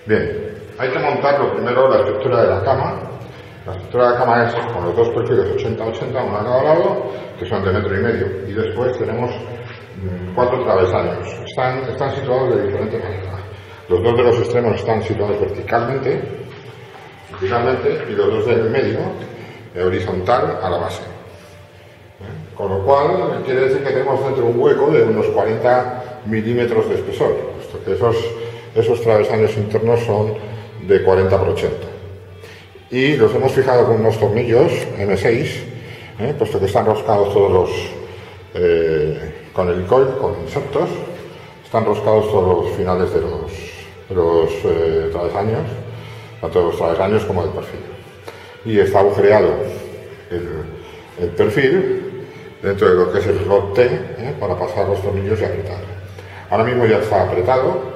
Bien, hay que montar lo primero la estructura de la cama. La estructura de la cama es con los dos perfiles 80-80, uno a cada lado, que son de 1,5 metros, y después tenemos 4 travesaños. Están situados de diferente manera. Los dos de los extremos están situados verticalmente, y los dos del medio horizontal a la base. Con lo cual quiere decir que tenemos dentro un hueco de unos 40 milímetros de espesor, puesto que esos travesaños internos son de 40 por 80. Y los hemos fijado con unos tornillos M6, puesto que están roscados todos los, con helicoil, con insertos, están roscados todos los finales de los travesaños, tanto de los travesaños como del perfil. Y está agujereado el perfil dentro de lo que es el slot T, para pasar los tornillos y apretar. Ahora mismo ya está apretado,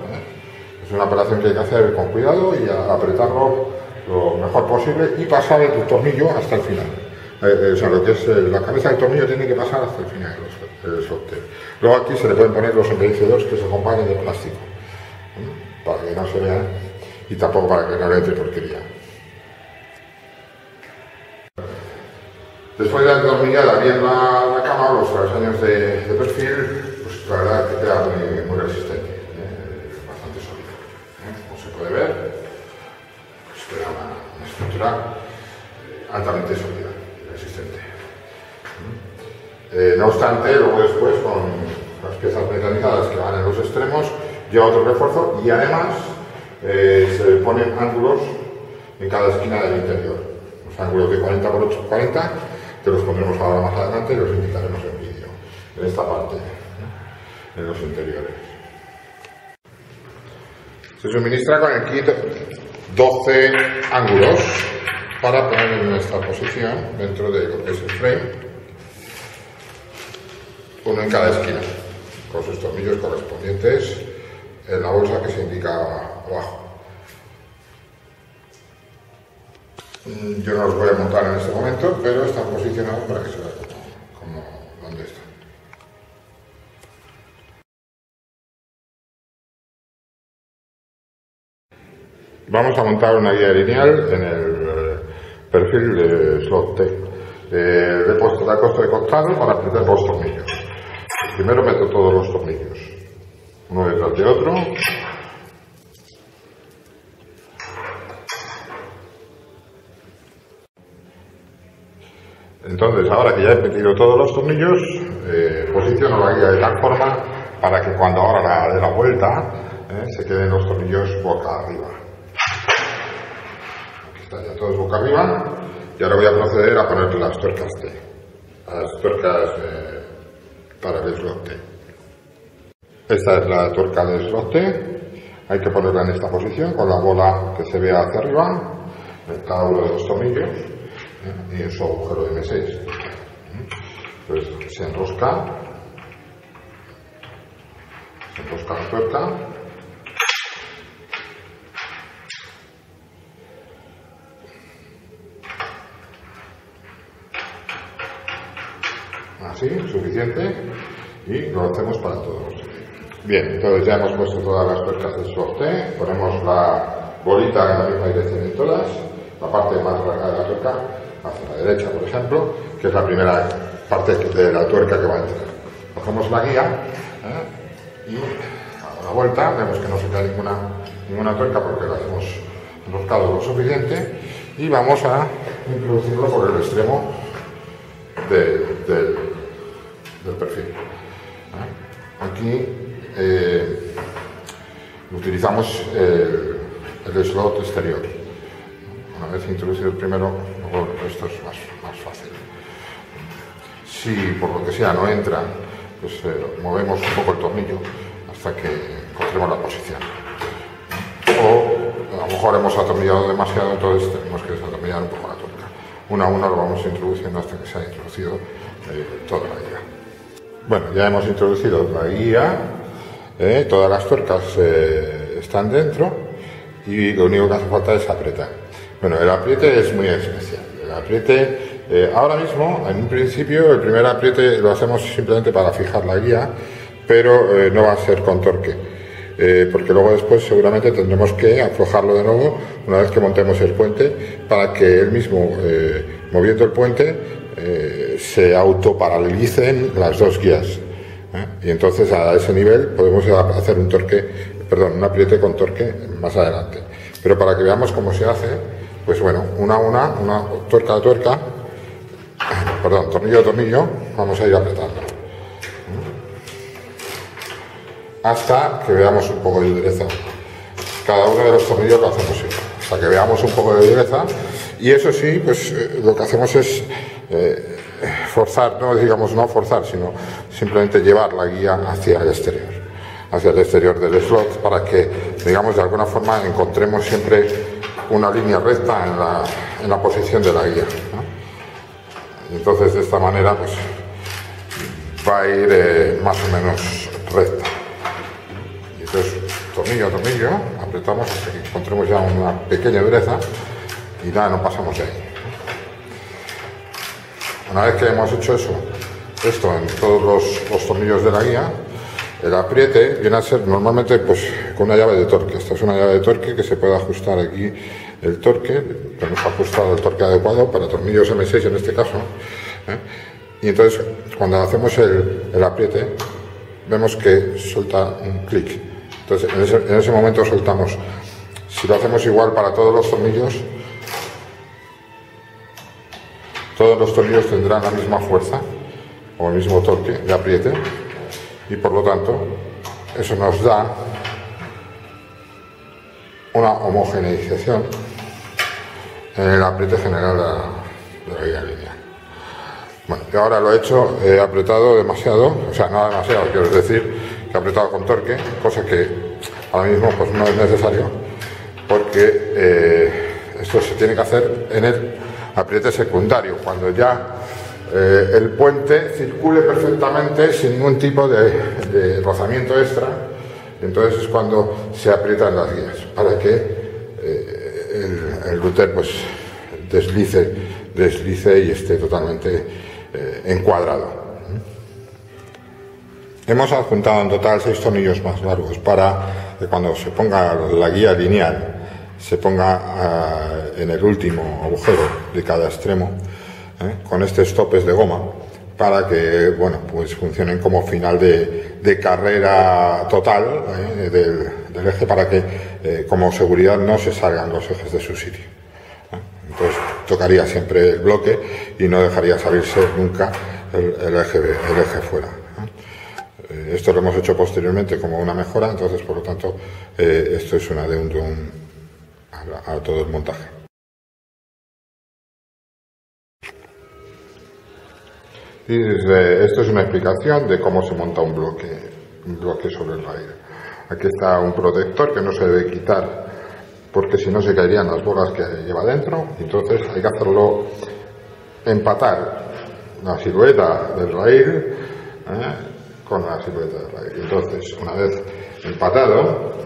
es una operación que hay que hacer con cuidado y apretarlo lo mejor posible y pasar el tornillo hasta el final. O sea, lo que es la cabeza del tornillo tiene que pasar hasta el final del slot T. Luego aquí se le pueden poner los embellecedores que se acompañen de plástico, para que no se vean y tampoco para que no le entre porquería. Después de atornillada bien la cama, los travesaños de perfil, pues la verdad que queda muy resistente, bastante sólido. Como se puede ver, pues queda una estructura altamente sólida y resistente. No obstante, luego después con las piezas metalizadas que van en los extremos, lleva otro refuerzo y además se ponen ángulos en cada esquina del interior. Los ángulos de 40 por 40, que los pondremos ahora más adelante y los indicaremos en vídeo, en esta parte, en los interiores. Se suministra con el kit 12 ángulos para poner en nuestra posición dentro de lo que es el frame, uno en cada esquina, con sus tornillos correspondientes en la bolsa que se indica abajo. Yo no los voy a montar en este momento, pero están posicionados para que se vean como dónde están. Vamos a montar una guía lineal en el perfil de slot T. Le he puesto la costa de costado para apretar los tornillos. Primero meto todos los tornillos, uno detrás de otro. Entonces, ahora que ya he metido todos los tornillos, posiciono la guía de tal forma para que cuando ahora dé la vuelta, se queden los tornillos boca arriba. Aquí están ya todos boca arriba y ahora voy a proceder a poner las tuercas T, las tuercas para el slot T. Esta es la tuerca del slot T, hay que ponerla en esta posición con la bola que se vea hacia arriba, en cada uno de los tornillos. Y en su agujero de M6. Entonces se enrosca la tuerca, así, suficiente, y lo hacemos para todos. Bien, entonces ya hemos puesto todas las tuercas del slot T, ponemos la bolita en la misma dirección en todas, la parte más larga de la tuerca hacia la derecha, por ejemplo, que es la primera parte de la tuerca que va a entrar. Cogemos la guía y a la vuelta vemos que no se cae ninguna tuerca porque la hemos enroscado lo suficiente y vamos a introducirlo por el extremo del perfil. Aquí utilizamos el slot exterior. Una vez introducido el primero, luego esto es más fácil. Si por lo que sea no entra, pues movemos un poco el tornillo hasta que encontremos la posición. O a lo mejor hemos atornillado demasiado, entonces tenemos que desatornillar un poco la tuerca. Uno a uno lo vamos introduciendo hasta que se haya introducido toda la guía. Bueno, ya hemos introducido la guía, todas las tuercas están dentro y lo único que hace falta es apretar. Bueno, el apriete es muy especial. El apriete, ahora mismo, en un principio, el primer apriete lo hacemos simplemente para fijar la guía, pero no va a ser con torque. porque luego después seguramente tendremos que aflojarlo de nuevo una vez que montemos el puente, para que él mismo, moviendo el puente, se autoparalicen las dos guías. Y entonces a ese nivel podemos hacer un apriete con torque más adelante. Pero para que veamos cómo se hace, pues bueno, una tuerca a tuerca, tornillo a tornillo, vamos a ir apretando hasta que veamos un poco de dureza. Cada uno de los tornillos lo hacemos igual, hasta que veamos un poco de dureza. Y eso sí, pues lo que hacemos es forzar, no forzar, sino simplemente llevar la guía hacia el exterior del slot, para que, digamos, de alguna forma encontremos siempre una línea recta en la posición de la guía, ¿no? Y entonces de esta manera pues va a ir más o menos recta. Y entonces tornillo a tornillo apretamos hasta que encontremos ya una pequeña dureza y nada, no pasamos de ahí. Una vez que hemos hecho esto en todos los tornillos de la guía, el apriete viene a ser normalmente pues con una llave de torque. Esta es una llave de torque que se puede ajustar aquí el torque. Tenemos ajustado el torque adecuado para tornillos M6 en este caso. Y entonces cuando hacemos el apriete vemos que suelta un clic. Entonces en ese momento soltamos. Si lo hacemos igual para todos los tornillos tendrán la misma fuerza o el mismo torque de apriete, y por lo tanto eso nos da una homogeneización en el apriete general de la guía lineal. Bueno, y ahora lo he apretado demasiado, o sea, no demasiado, quiero decir que he apretado con torque, cosa que ahora mismo pues no es necesario, porque esto se tiene que hacer en el apriete secundario, cuando ya el puente circule perfectamente sin ningún tipo de rozamiento extra. Entonces es cuando se aprietan las guías, para que el router pues deslice y esté totalmente encuadrado. Hemos adjuntado en total 6 tornillos más largos para que cuando se ponga la guía lineal se ponga en el último agujero de cada extremo, con estos topes de goma, para que pues funcionen como final de carrera total del eje, para que como seguridad no se salgan los ejes de su sitio. Entonces tocaría siempre el bloque y no dejaría salirse nunca el eje fuera. Esto lo hemos hecho posteriormente como una mejora, entonces por lo tanto esto es un adendum a todo el montaje. Y esto es una explicación de cómo se monta un bloque sobre el rail. Aquí está un protector que no se debe quitar, porque si no se caerían las bolas que lleva dentro. Entonces hay que hacerlo empatar la silueta del rail con la silueta del rail. Entonces, una vez empatado,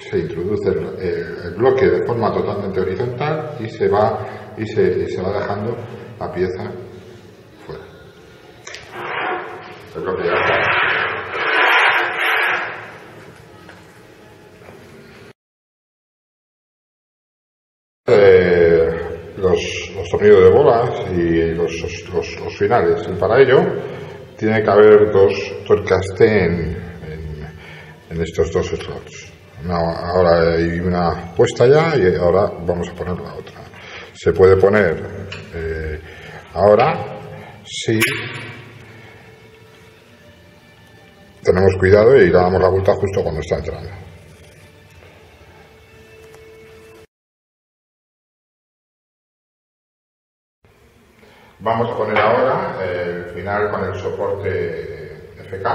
se introduce el bloque de forma totalmente horizontal y se va dejando la pieza fuera. El bloque ya está. Los tornillos de bolas y los finales, y para ello tiene que haber 2 tuercas T en estos 2 slots. Ahora hay una puesta ya y ahora vamos a poner la otra. Se puede poner ahora si tenemos cuidado y le damos la vuelta justo cuando está entrando. Vamos a poner ahora el final con el soporte FK,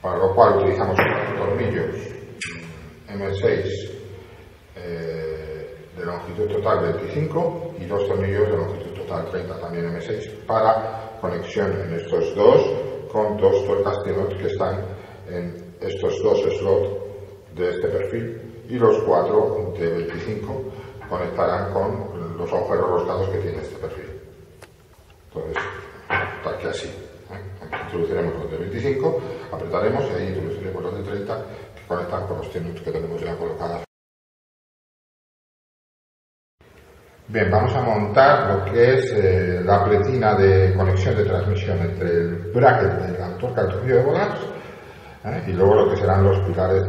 para lo cual utilizamos unos tornillos M6 de longitud total 25 y 2 tornillos de longitud total 30, también M6, para conexión en estos dos con 2 tuercas T-Notch que están en estos 2 slots de este perfil, y los 4 de 25 conectarán con los agujeros roscados que tiene este perfil. Entonces, tal que así, introduciremos los de 25 apretaremos y ahí introduciremos los de 30 que conectan con los T-nuts que tenemos ya colocadas. Bien, vamos a montar lo que es la pletina de conexión de transmisión entre el bracket de la tuerca del tornillo de bolas y luego lo que serán los pilares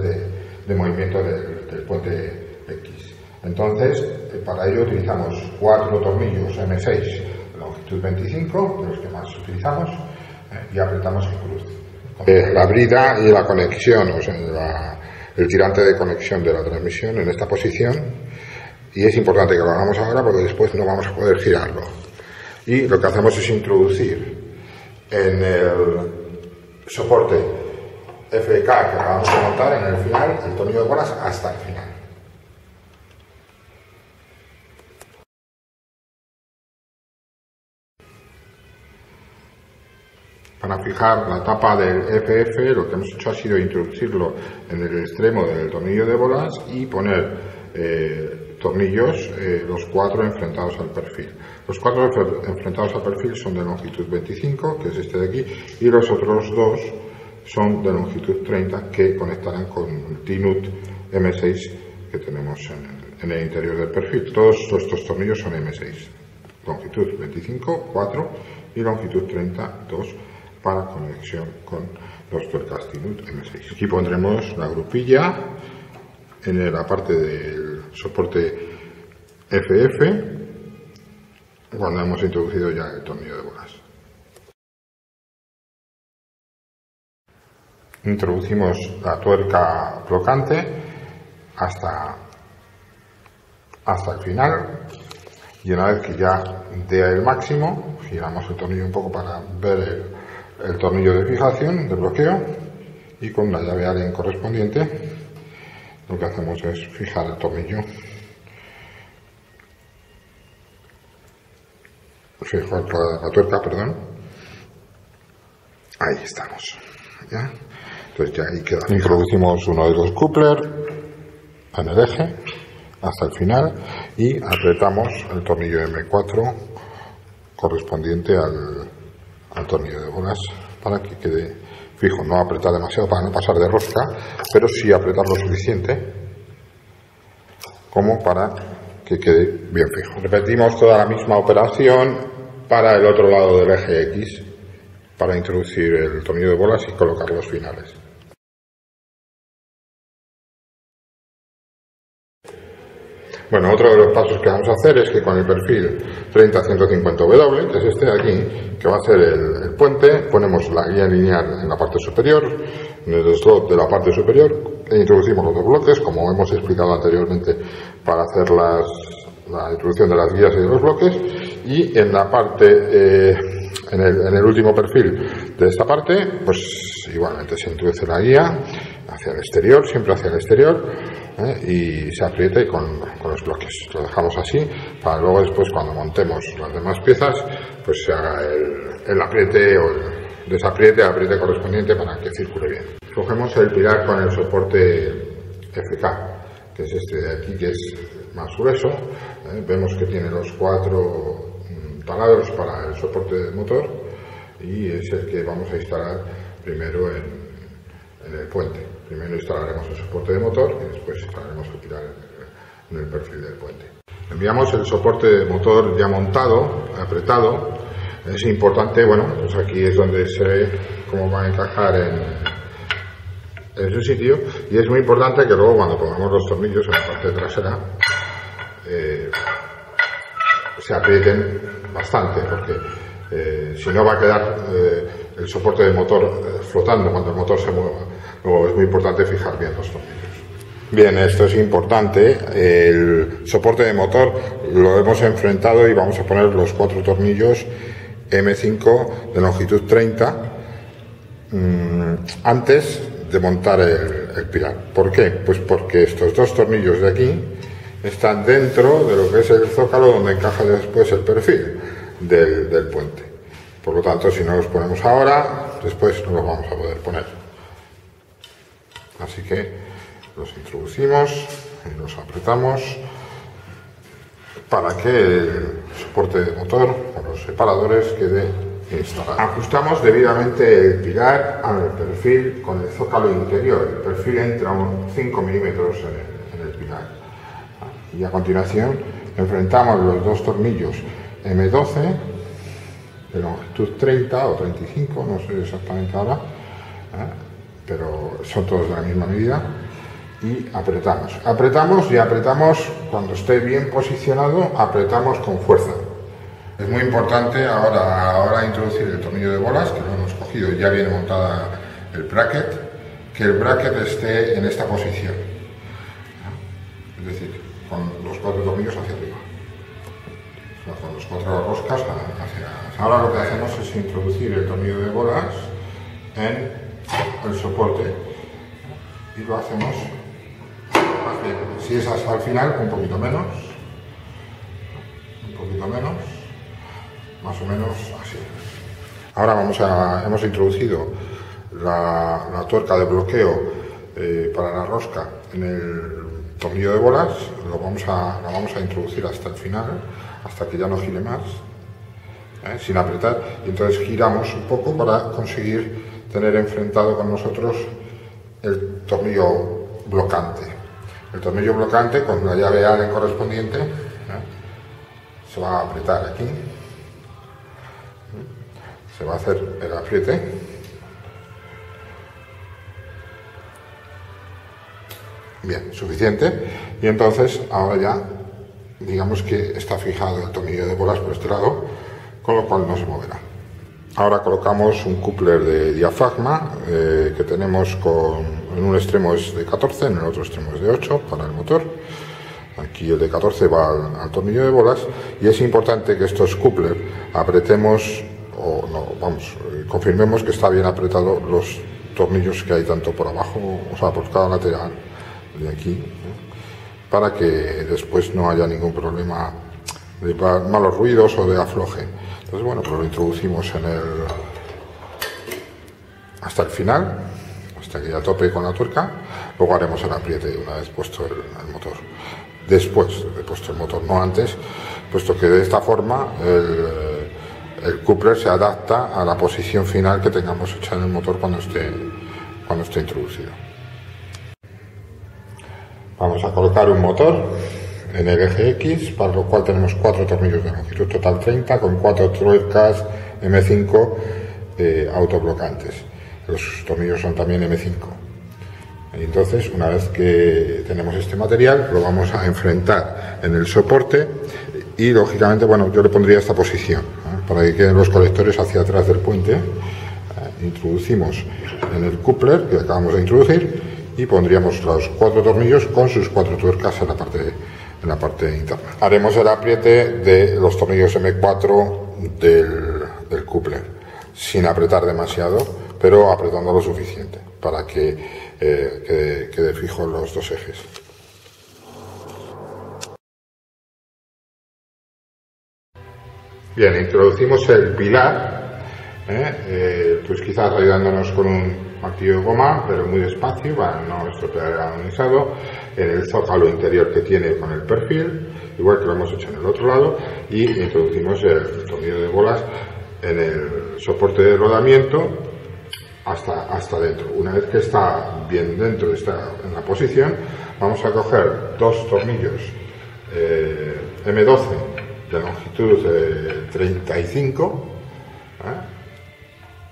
de movimiento del puente X. Entonces, para ello utilizamos 4 tornillos M6 de longitud 25, de los que más utilizamos, y apretamos en cruz. La brida y la conexión, o sea, el tirante de conexión de la transmisión en esta posición. Y es importante que lo hagamos ahora porque después no vamos a poder girarlo. Y lo que hacemos es introducir en el soporte FK que acabamos de montar en el final el tornillo de bolas hasta el final. Para fijar la tapa del FF lo que hemos hecho ha sido introducirlo en el extremo del tornillo de bolas y poner tornillos, los 4 enfrentados al perfil. Los 4 enfrentados al perfil son de longitud 25, que es este de aquí, y los otros 2 son de longitud 30, que conectarán con el T-nut M6 que tenemos en el interior del perfil. Todos estos tornillos son M6, longitud 25, 4, y longitud 30, 2, para conexión con los tuercas T-nut M6. Aquí pondremos la grupilla en la parte del soporte FF cuando hemos introducido ya el tornillo de bolas. Introducimos la tuerca flotante hasta el final y una vez que ya dé el máximo giramos el tornillo un poco para ver el tornillo de fijación, de bloqueo, y con la llave Allen correspondiente lo que hacemos es fijar el tornillo, fijar la tuerca, perdón. Ahí estamos, ¿ya? Entonces ya ahí queda. Introducimos uno de los couplers en el eje hasta el final y apretamos el tornillo M4 correspondiente al tornillo de bolas para que quede fijo. No apretar demasiado para no pasar de rosca, pero sí apretar lo suficiente como para que quede bien fijo. Repetimos toda la misma operación para el otro lado del eje X para introducir el tornillo de bolas y colocar los finales. Bueno, otro de los pasos que vamos a hacer es que con el perfil 30-150W, que es este de aquí, que va a ser el puente, ponemos la guía lineal en la parte superior, en el slot de la parte superior, e introducimos los dos bloques, como hemos explicado anteriormente, para hacer la introducción de las guías y de los bloques, y en la parte, en el último perfil de esta parte, pues igualmente se introduce la guía hacia el exterior, siempre hacia el exterior, y se aprieta y con los bloques. Lo dejamos así para luego después cuando montemos las demás piezas pues se haga el apriete o el desapriete, apriete correspondiente para que circule bien. Cogemos el pilar con el soporte FK, que es este de aquí, que es más grueso. Vemos que tiene los 4 taladros para el soporte del motor y es el que vamos a instalar primero en el puente. Primero instalaremos el soporte de motor y después instalaremos el pilar en el perfil del puente. Enviamos el soporte de motor ya montado, apretado. Es importante, bueno, pues aquí es donde se ve cómo va a encajar en su sitio, y es muy importante que luego cuando pongamos los tornillos en la parte trasera se aprieten bastante, porque si no va a quedar el soporte de motor flotando cuando el motor se mueva. Luego es muy importante fijar bien los tornillos. Bien, esto es importante. El soporte de motor lo hemos enfrentado y vamos a poner los 4 tornillos M5 de longitud 30 antes de montar el pilar. ¿Por qué? Pues porque estos 2 tornillos de aquí están dentro de lo que es el zócalo donde encaja después el perfil del puente. Por lo tanto, si no los ponemos ahora, después no los vamos a poder poner. Así que los introducimos y los apretamos para que el soporte de motor con los separadores quede instalar. Ajustamos debidamente el pilar al perfil con el zócalo interior. El perfil entra unos 5 milímetros en el pilar. Y a continuación enfrentamos los dos tornillos M12 de longitud 30 o 35, no sé exactamente ahora, pero son todos de la misma medida, y apretamos. Apretamos cuando esté bien posicionado, apretamos con fuerza. Es muy importante ahora introducir el tornillo de bolas, que lo hemos cogido y ya viene montada el bracket, que el bracket esté en esta posición, es decir, con los 4 tornillos hacia arriba, o sea, con los 4 roscas hacia. Ahora lo que hacemos es introducir el tornillo de bolas en el soporte y lo hacemos, si es hasta el final, un poquito menos, más o menos así. Ahora hemos introducido la tuerca de bloqueo para la rosca en el tornillo de bolas, la vamos a introducir hasta el final, hasta que ya no gire más, sin apretar, y entonces giramos un poco para conseguir tener enfrentado con nosotros el tornillo blocante. El tornillo blocante con la llave Allen correspondiente se va a apretar aquí, se va a hacer el apriete, bien, suficiente, y entonces ahora ya digamos que está fijado el tornillo de bolas por este lado, con lo cual no se moverá. Ahora colocamos un coupler de diafragma que tenemos en un extremo es de 14, en el otro extremo es de 8 para el motor. Aquí el de 14 va al tornillo de bolas, y es importante que estos couplers apretemos, confirmemos que está bien apretado los tornillos que hay tanto por abajo, o sea, por cada lateral de aquí, para que después no haya ningún problema de malos ruidos o de afloje. Entonces, bueno, pues lo introducimos hasta el final, hasta que ya tope con la tuerca. Luego haremos el apriete una vez puesto el motor. Después de puesto el motor, no antes, puesto que de esta forma el coupler se adapta a la posición final que tengamos hecha en el motor cuando esté introducido. Vamos a colocar un motor en el eje X, para lo cual tenemos 4 tornillos de longitud total 30 con 4 tuercas M5 autoblocantes. Los tornillos son también M5. Y entonces, una vez que tenemos este material, lo vamos a enfrentar en el soporte y, lógicamente, bueno, yo le pondría esta posición, para que queden los colectores hacia atrás del puente. Introducimos en el coupler que acabamos de introducir y pondríamos los 4 tornillos con sus 4 tuercas en la parte interna. Haremos el apriete de los tornillos M4 del coupler, sin apretar demasiado, pero apretando lo suficiente para que quede fijo los dos ejes. Bien, introducimos el pilar, pues quizás ayudándonos con un martillo de goma, pero muy despacio para no estropear el galvanizado, en el zócalo interior que tiene con el perfil, igual que lo hemos hecho en el otro lado, y introducimos el tornillo de bolas en el soporte de rodamiento hasta dentro. Una vez que está bien dentro, está en la posición, vamos a coger 2 tornillos M12 de longitud 35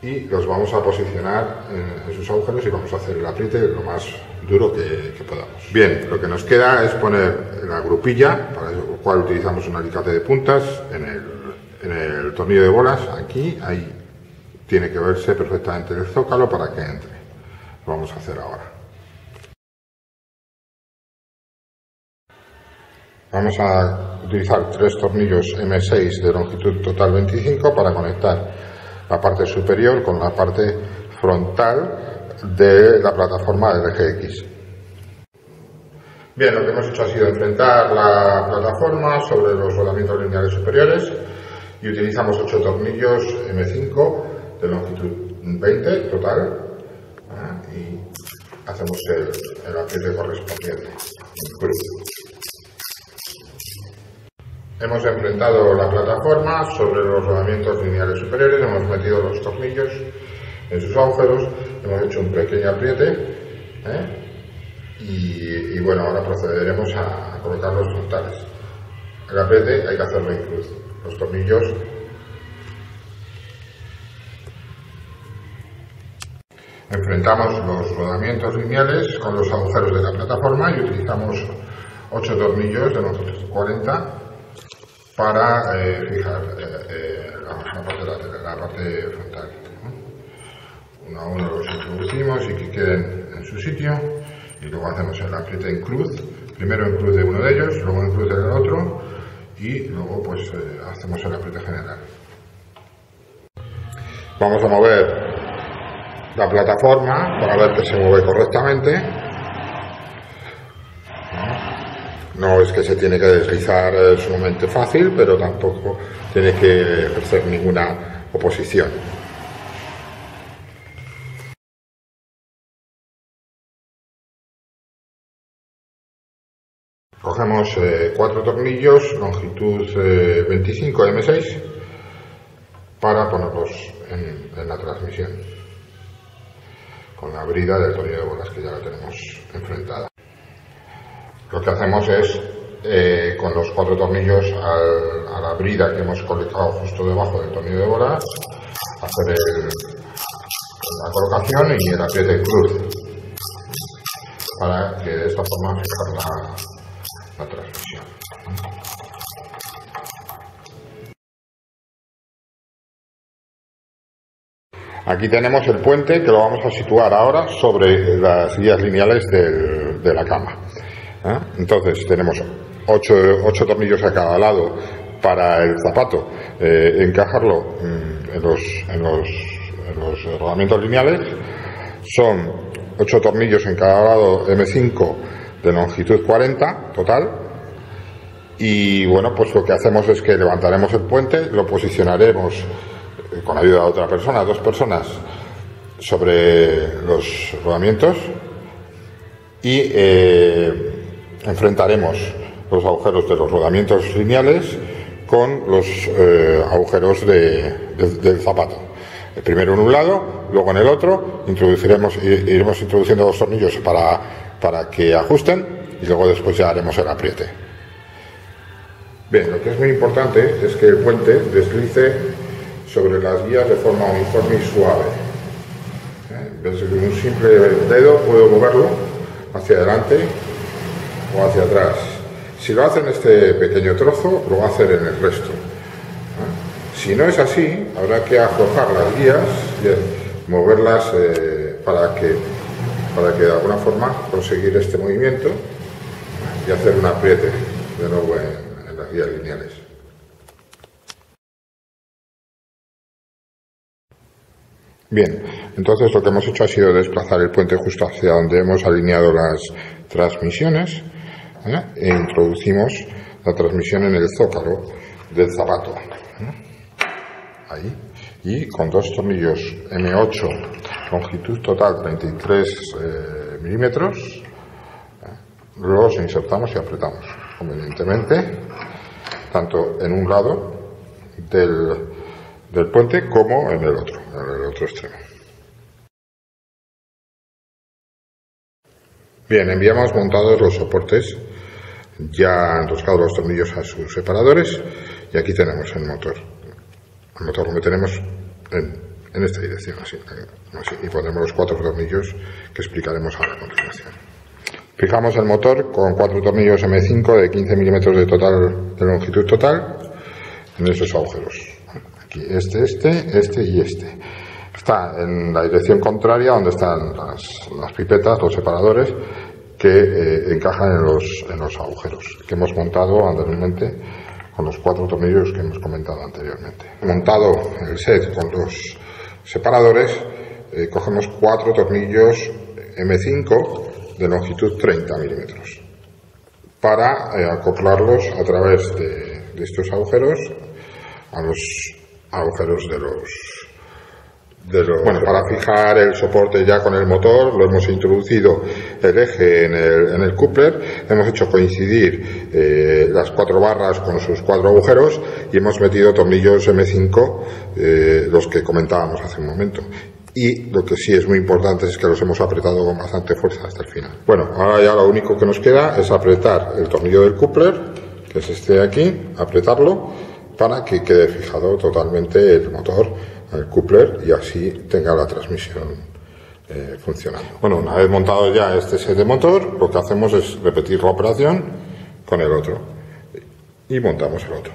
y los vamos a posicionar en sus agujeros y vamos a hacer el apriete lo más duro que podamos. Bien, lo que nos queda es poner la grupilla, para lo cual utilizamos un alicate de puntas en el tornillo de bolas. Aquí, ahí tiene que verse perfectamente el zócalo para que entre. Lo vamos a hacer ahora. Vamos a utilizar 3 tornillos M6 de longitud total 25 para conectar la parte superior con la parte frontal de la plataforma del eje X. Bien, lo que hemos hecho ha sido enfrentar la plataforma sobre los rodamientos lineales superiores y utilizamos 8 tornillos M5 de longitud 20 total y hacemos el apriete correspondiente. Hemos enfrentado la plataforma sobre los rodamientos lineales superiores, hemos metido los tornillos en sus agujeros, hemos hecho un pequeño apriete, y bueno, ahora procederemos a colocar los frontales. El apriete hay que hacerlo en cruz. Los tornillos enfrentamos los rodamientos lineales con los agujeros de la plataforma y utilizamos 8 tornillos de longitud 40 para fijar la parte frontal. Uno a uno los introducimos y que queden en su sitio, y luego hacemos el apriete en cruz, primero en cruz de uno de ellos, luego en cruz del otro, y luego pues hacemos el apriete general. Vamos a mover la plataforma para ver que se mueve correctamente. No es que se tiene que deslizar sumamente fácil, pero tampoco tiene que ejercer ninguna oposición. Cogemos 4 tornillos, longitud 25 M6, para ponerlos en la transmisión, con la brida del tornillo de bolas que ya la tenemos enfrentada. Lo que hacemos es, con los 4 tornillos a la brida que hemos colocado justo debajo del tornillo de bolas, hacer la colocación y el apriete en cruz, para que de esta forma fijar la transmisión. Aquí tenemos el puente, que lo vamos a situar ahora sobre las guías lineales de la cama. Entonces tenemos 8 tornillos a cada lado para el zapato, encajarlo en los rodamientos lineales. Son 8 tornillos en cada lado M5 de longitud 40 total, y bueno, pues lo que hacemos es que levantaremos el puente, lo posicionaremos con ayuda de otra persona, 2 personas, sobre los rodamientos, y enfrentaremos los agujeros de los rodamientos lineales con los agujeros del zapato. Primero en un lado, luego en el otro, iremos introduciendo los tornillos para que ajusten, y luego después ya haremos el apriete. Bien, lo que es muy importante es que el puente deslice sobre las guías de forma uniforme y suave. Desde un simple dedo puedo moverlo hacia adelante o hacia atrás. Si lo hace en este pequeño trozo, lo va a hacer en el resto. Si no es así, habrá que aflojar las guías y moverlas para que de alguna forma conseguir este movimiento y hacer un apriete de nuevo en las guías lineales. Bien, entonces lo que hemos hecho ha sido desplazar el puente justo hacia donde hemos alineado las transmisiones, e introducimos la transmisión en el zócalo del zapato, ahí, y con 2 tornillos M8, longitud total 33 milímetros, los insertamos y apretamos convenientemente, tanto en un lado del puente como en el otro extremo. Bien, enviamos montados los soportes, ya enroscados los tornillos a sus separadores, y aquí tenemos el motor. El motor lo meteremos en esta dirección, así, y pondremos los 4 tornillos que explicaremos ahora a continuación. Fijamos el motor con 4 tornillos M5 de 15 milímetros de longitud total en esos agujeros. Aquí este y este. Está en la dirección contraria, donde están las pipetas, los separadores que encajan en los agujeros que hemos montado anteriormente con los 4 tornillos que hemos comentado anteriormente. Montado el set con los separadores, cogemos 4 tornillos M5 de longitud 30 milímetros para acoplarlos a través de estos agujeros a los agujeros Bueno, para fijar el soporte ya con el motor, lo hemos introducido el eje en el coupler, hemos hecho coincidir las 4 barras con sus 4 agujeros y hemos metido tornillos M5, los que comentábamos hace un momento. Y lo que sí es muy importante es que los hemos apretado con bastante fuerza hasta el final. Bueno, ahora ya lo único que nos queda es apretar el tornillo del coupler, que es este de aquí, apretarlo para que quede fijado totalmente el motor al coupler y así tenga la transmisión funcionando. Bueno, una vez montado ya este set de motor, lo que hacemos es repetir la operación con el otro y montamos el otro.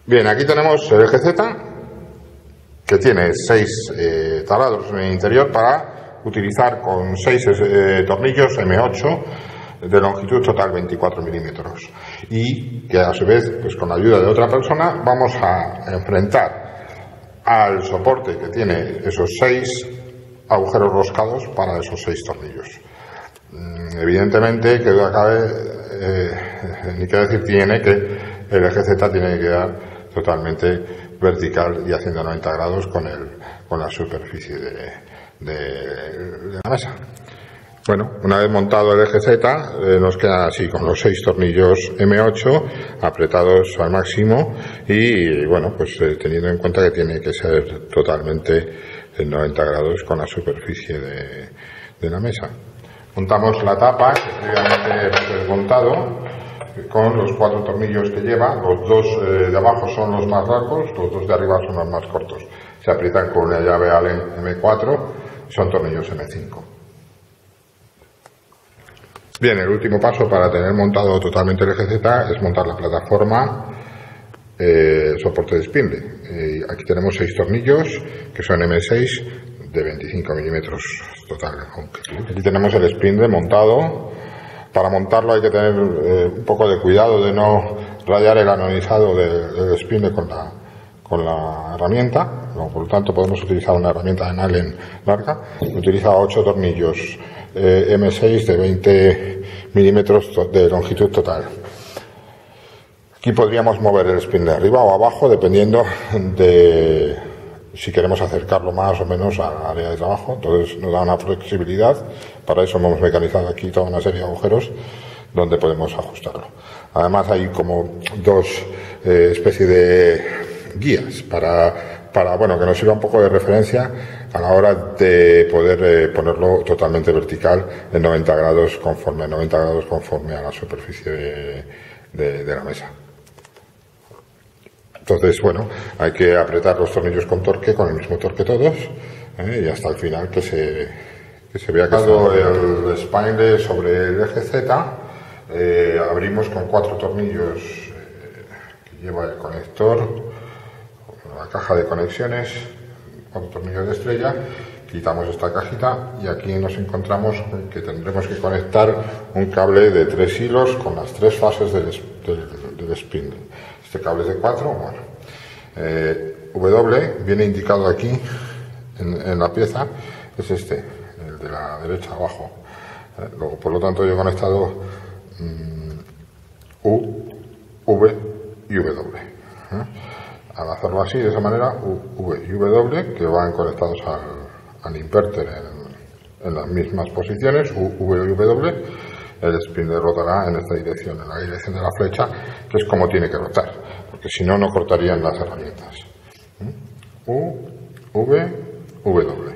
Bien, aquí tenemos el eje Z, que tiene 6 taladros en el interior para utilizar con 6 tornillos M8 de longitud total 24 milímetros, y que a su vez, pues con la ayuda de otra persona, vamos a enfrentar al soporte que tiene esos 6 agujeros roscados para esos 6 tornillos. Evidentemente, que duda cabe, ni que decir tiene, que el eje Z tiene que quedar totalmente vertical y haciendo 90 grados con la superficie de la mesa. Bueno, una vez montado el eje Z, nos queda así con los 6 tornillos M8 apretados al máximo y bueno, pues teniendo en cuenta que tiene que ser totalmente en 90 grados con la superficie de la mesa. Montamos la tapa, que previamente hemos desmontado, con los 4 tornillos que lleva. Los 2 de abajo son los más largos, los 2 de arriba son los más cortos. Se aprietan con una llave Allen M4 y son tornillos M5. Bien, el último paso para tener montado totalmente el eje Z es montar la plataforma soporte de spindle. Aquí tenemos 6 tornillos que son M6 de 25 milímetros total. Aquí tenemos el spindle montado. Para montarlo hay que tener un poco de cuidado de no rayar el anodizado del spindle con la herramienta. Por lo tanto, podemos utilizar una herramienta de Allen larga. Utiliza 8 tornillos M6 de 20 milímetros de longitud total. Aquí podríamos mover el spindle arriba o abajo dependiendo de si queremos acercarlo más o menos al área de trabajo. Entonces nos da una flexibilidad. Para eso hemos mecanizado aquí toda una serie de agujeros donde podemos ajustarlo. Además hay como 2 especies de guías para bueno, que nos sirva un poco de referencia a la hora de poder ponerlo totalmente vertical en 90 grados conforme a la superficie de la mesa. Entonces, bueno, hay que apretar los tornillos con torque, con el mismo torque todos, y hasta el final que se vea casado el spindle sobre el eje Z. Abrimos con 4 tornillos que lleva el conector, la caja de conexiones, 4 tornillos de estrella. Quitamos esta cajita y aquí nos encontramos que tendremos que conectar un cable de 3 hilos con las 3 fases del spindle. Este cable es de 4, bueno. W viene indicado aquí en la pieza, es este, el de la derecha abajo. Luego, por lo tanto, yo he conectado U, V y W. Al hacerlo así, de esa manera, U, V y W, que van conectados al inverter en las mismas posiciones, U, V y W, el spindle rotará en esta dirección, en la dirección de la flecha, que es como tiene que rotar, porque si no, no cortarían las herramientas. U, V, W.